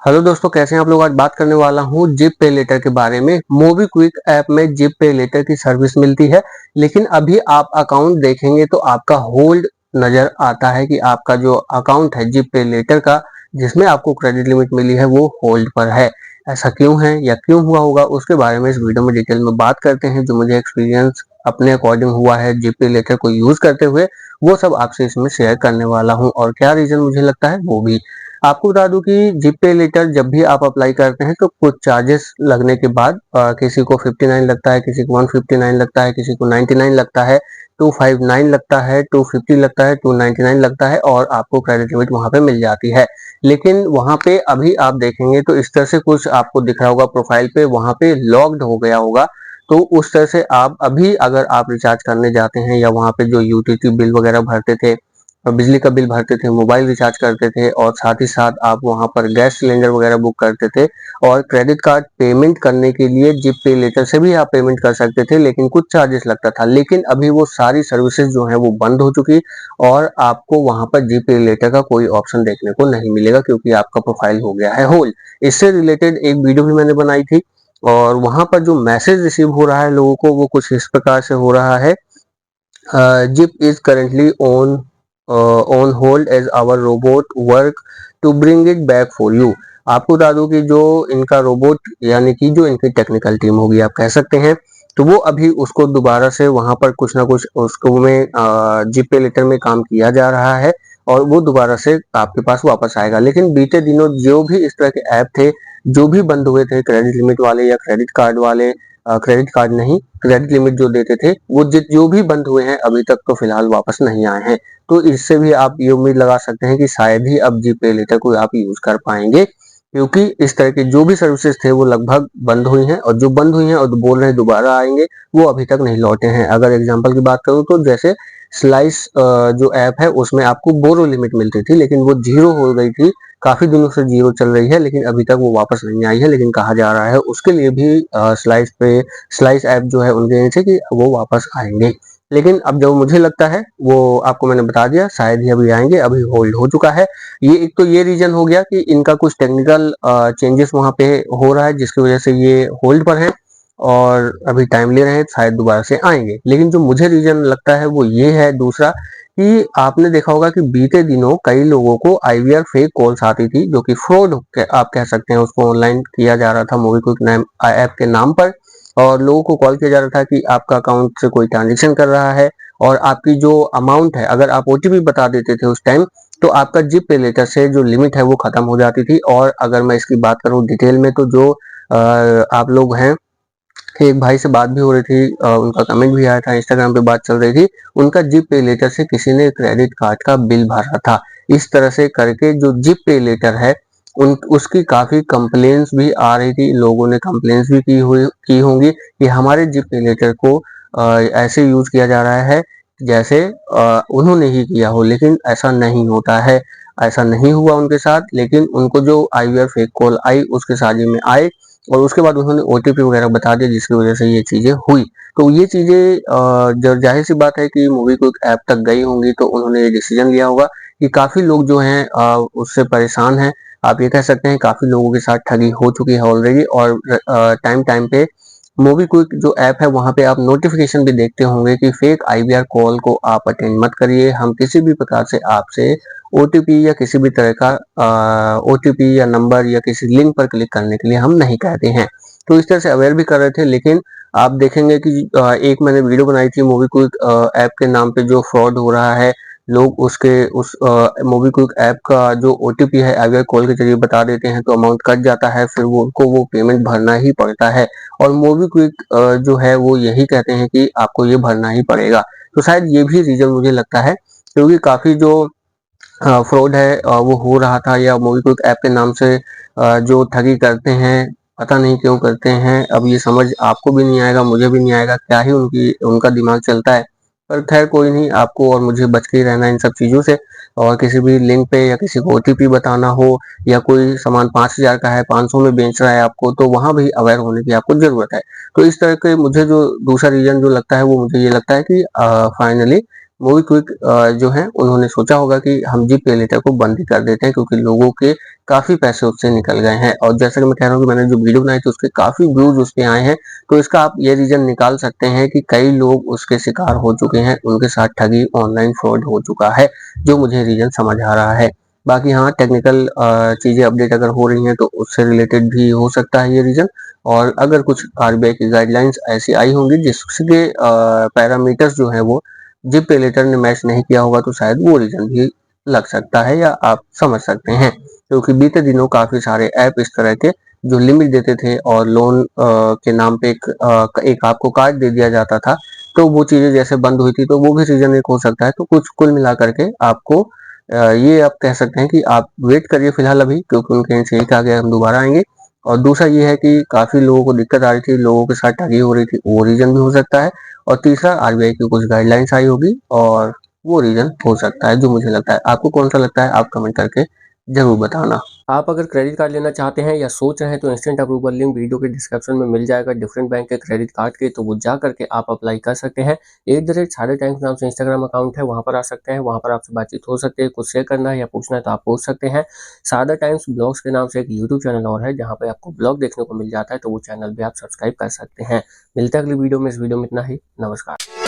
Hello दोस्तों, कैसे हैं आप लोग। आज बात करने वाला हूँ जिप पे लेटर के बारे में। मोबीक्विक ऐप में जिप पे लेटर की सर्विस मिलती है, लेकिन अभी आप अकाउंट देखेंगे तो आपका होल्ड नजर आता है कि आपका जो अकाउंट है जिप पे लेटर का, जिसमें आपको क्रेडिट लिमिट मिली है, वो होल्ड पर है। ऐसा क्यों है या क्यों हुआ होगा, उसके बारे में इस वीडियो में डिटेल में बात करते हैं। जो मुझे एक्सपीरियंस अपने अकॉर्डिंग हुआ है जिप पे लेटर को यूज करते हुए, वो सब आपसे इसमें शेयर करने वाला हूँ, और क्या रीजन मुझे लगता है वो भी। आपको बता दूं कि जिप पे लेटर जब भी आप अप्लाई करते हैं तो कुछ चार्जेस लगने के बाद किसी को 59 लगता है, किसी को 159 लगता है, किसी को 99 लगता है, 259 लगता है, 250 लगता है, 299 लगता है, और आपको क्रेडिट लिमिट वहां पे मिल जाती है। लेकिन वहां पे अभी आप देखेंगे तो इस तरह से कुछ आपको दिख रहा होगा प्रोफाइल पे, वहां पे लॉक्ड हो गया होगा। तो उस तरह से आप अभी अगर आप रिचार्ज करने जाते हैं या वहां पे जो यूटिलिटी बिल वगैरह भरते थे, बिजली का बिल भरते थे, मोबाइल रिचार्ज करते थे, और साथ ही साथ आप वहां पर गैस सिलेंडर वगैरह बुक करते थे, और क्रेडिट कार्ड पेमेंट करने के लिए जिप पे लेटर से भी आप पेमेंट कर सकते थे, लेकिन कुछ चार्जेस लगता था। लेकिन अभी वो सारी सर्विसेज जो है वो बंद हो चुकी, और आपको वहां पर जिप पे लेटर का कोई ऑप्शन देखने को नहीं मिलेगा, क्योंकि आपका प्रोफाइल हो गया है होल्ड। इससे रिलेटेड एक वीडियो भी मैंने बनाई थी, और वहां पर जो मैसेज रिसीव हो रहा है लोगों को, वो कुछ इस प्रकार से हो रहा है। Zip is currently on hold as our robot work to bring it back for you. आपको बता दूं कि जो इनका रोबोट, यानी कि जो इनकी टेक्निकल टीम होगी आप कह सकते हैं, तो वो अभी उसको दोबारा से वहां पर कुछ ना कुछ उसको में जिप पे लेटर में काम किया जा रहा है, और वो दोबारा से आपके पास वापस आएगा। लेकिन बीते दिनों जो भी इस तरह के ऐप थे, जो भी बंद हुए थे, क्रेडिट लिमिट वाले या क्रेडिट कार्ड वाले, क्रेडिट कार्ड नहीं, क्रेडिट लिमिट जो देते थे, वो जो भी बंद हुए हैं अभी तक तो फिलहाल वापस नहीं आए हैं। तो इससे भी आप ये उम्मीद लगा सकते हैं कि शायद ही अब जी पे लेटर को आप यूज कर पाएंगे, क्योंकि इस तरह के जो भी सर्विसेज थे वो लगभग बंद हुई हैं, और जो बंद हुई हैं और बोल रहे हैं दोबारा आएंगे, वो अभी तक नहीं लौटे हैं। अगर एग्जांपल की बात करूं तो जैसे स्लाइस जो ऐप है, उसमें आपको बोरो लिमिट मिलती थी, लेकिन वो जीरो हो गई थी। काफी दिनों से जीरो चल रही है, लेकिन अभी तक वो वापस नहीं आई है। लेकिन कहा जा रहा है उसके लिए भी स्लाइस ऐप जो है उनके नीचे कि वो वापस आएंगे। लेकिन अब जो मुझे लगता है वो आपको मैंने बता दिया, शायद ही अभी आएंगे, अभी होल्ड हो चुका है। ये एक तो ये रीजन हो गया कि इनका कुछ टेक्निकल चेंजेस वहां पे हो रहा है, जिसकी वजह से ये होल्ड पर है और अभी टाइम ले रहे हैं, शायद दोबारा से आएंगे। लेकिन जो मुझे रीजन लगता है वो ये है दूसरा, कि आपने देखा होगा कि बीते दिनों कई लोगों को आईवीआर फेक कॉल्स आती थी, जो कि फ्रॉड आप कह सकते हैं उसको, ऑनलाइन किया जा रहा था मोबीक्विक ऐप के नाम पर। और लोगों को कॉल किया जा रहा था कि आपका अकाउंट से कोई ट्रांजेक्शन कर रहा है, और आपकी जो अमाउंट है, अगर आप ओटीपी बता देते थे उस टाइम, तो आपका जिप पे लेटर से जो लिमिट है वो खत्म हो जाती थी। और अगर मैं इसकी बात करूं डिटेल में, तो जो आप लोग हैं, एक भाई से बात भी हो रही थी, उनका कमेंट भी आया था, इंस्टाग्राम पे बात चल रही थी, उनका जिप पे लेटर से किसी ने क्रेडिट कार्ड का बिल भरा था। इस तरह से करके जो जिप पे लेटर है, उन उसकी काफी कंप्लेन्स भी आ रही थी, लोगों ने कंप्लेन्स भी की होंगी कि हमारे जिप पे लेटर को ऐसे यूज किया जा रहा है जैसे उन्होंने ही किया हो, लेकिन ऐसा नहीं होता है। ऐसा नहीं हुआ उनके साथ, लेकिन उनको जो आईवीआर फेक कॉल आई उसके साझे में आए, और उसके बाद उन्होंने ओटीपी वगैरह बता दिया, जिसकी वजह से ये चीजें हुई। तो ये चीजें जब जाहिर सी बात है कि मूवी को ऐप तक गई होंगी, तो उन्होंने ये डिसीजन लिया होगा कि काफी लोग जो हैं उससे परेशान हैं। आप ये कह सकते हैं काफी लोगों के साथ ठगी हो चुकी है ऑलरेडी, और टाइम टाइम पे मोबीक्विक जो ऐप है वहां पे आप नोटिफिकेशन भी देखते होंगे कि फेक आईवीआर कॉल को आप अटेंड मत करिए, हम किसी भी प्रकार से आपसे ओटीपी या किसी भी तरह का ओटीपी या नंबर या किसी लिंक पर क्लिक करने के लिए हम नहीं कहते हैं। तो इस तरह से अवेयर भी कर रहे थे। लेकिन आप देखेंगे कि एक मैंने वीडियो बनाई थी मोबीक्विक ऐप के नाम पे जो फ्रॉड हो रहा है, लोग उसके उस मोबीक्विक ऐप का जो ओटीपी है आईवीआर कॉल के जरिए बता देते हैं, तो अमाउंट कट जाता है, फिर वो उनको वो पेमेंट भरना ही पड़ता है। और मोबीक्विक जो है वो यही कहते हैं कि आपको ये भरना ही पड़ेगा। तो शायद ये भी रीजन मुझे लगता है, क्योंकि काफी जो फ्रॉड है वो हो रहा था, या मोबीक्विक ऐप के नाम से जो ठगी करते हैं, पता नहीं क्यों करते हैं। अब ये समझ आपको भी नहीं आएगा, मुझे भी नहीं आएगा, क्या ही उनका दिमाग चलता है। पर खैर कोई नहीं, आपको और मुझे बच के ही रहना इन सब चीज़ों से। और किसी भी लिंक पे या किसी को ओटीपी बताना हो, या कोई सामान 5,000 का है 500 में बेच रहा है आपको, तो वहां भी अवेयर होने की आपको जरूरत है। तो इस तरह के मुझे जो दूसरा रीजन जो लगता है, वो मुझे ये लगता है कि फाइनली मूवी क्विक जो है उन्होंने सोचा होगा कि हम जी पे लेटर को बंद ही कर देते हैं, क्योंकि लोगों के काफ़ी पैसे उससे निकल गए हैं। और जैसा कि मैं कह रहा हूँ कि मैंने जो वीडियो बनाई थी उसके काफ़ी व्यूज़ उसपे आए हैं, तो इसका आप ये रीज़न निकाल सकते हैं कि कई लोग उसके शिकार हो चुके हैं, उनके साथ ठगी, ऑनलाइन फ्रॉड हो चुका है, जो मुझे रीज़न समझ आ रहा है। बाकी हाँ, टेक्निकल चीज़ें अपडेट अगर हो रही हैं तो उससे रिलेटेड भी हो सकता है ये रीज़न। और अगर कुछ आरबीआई की गाइडलाइंस ऐसी आई होंगी जिसके पैरामीटर्स जो हैं वो जिप पे लेटर ने मैच नहीं किया होगा, तो शायद वो रीज़न भी लग सकता है या आप समझ सकते हैं। क्योंकि बीते दिनों काफ़ी सारे ऐप इस तरह के जो लिमिट देते थे और लोन के नाम पे एक आपको कार्ड दे दिया जाता था, तो वो चीज़ें जैसे बंद हुई थी, तो वो भी रीज़न एक हो सकता है। तो कुछ कुल मिलाकर के आपको ये आप कह सकते हैं कि आप वेट करिए फिलहाल अभी, क्योंकि उनके यहाँ से यही कहा गया है हम दोबारा आएँगे। और दूसरा ये है कि काफ़ी लोगों को दिक्कत आ रही थी, लोगों के साथ ठगी हो रही थी, वो रीज़न भी हो सकता है। और तीसरा आरबीआई की कुछ गाइडलाइंस आई होगी और वो रीज़न हो सकता है, जो मुझे लगता है। आपको कौन-सा लगता है, आप कमेंट करके ज़रूर बताना। आप अगर क्रेडिट कार्ड लेना चाहते हैं या सोच रहे हैं तो इंस्टेंट अप्रूवल लिंक वीडियो के डिस्क्रिप्शन में मिल जाएगा डिफरेंट बैंक के क्रेडिट कार्ड के, तो वो जा करके आप अप्लाई कर सकते हैं। @ टाइम्स नाम से इंस्टाग्राम अकाउंट है, वहाँ पर आ सकते हैं, वहाँ पर आपसे बातचीत हो सकती है। कुछ शेयर करना है या पूछना है तो आप पूछ सकते हैं। सादा टाइम्स ब्लॉग्स के नाम से एक यूट्यूब चैनल और है, जहाँ पे आपको ब्लॉग देखने को मिल जाता है, तो वो चैनल भी आप सब्सक्राइब कर सकते हैं। मिलते हैं अगली वीडियो में, इस वीडियो में इतना ही। नमस्कार।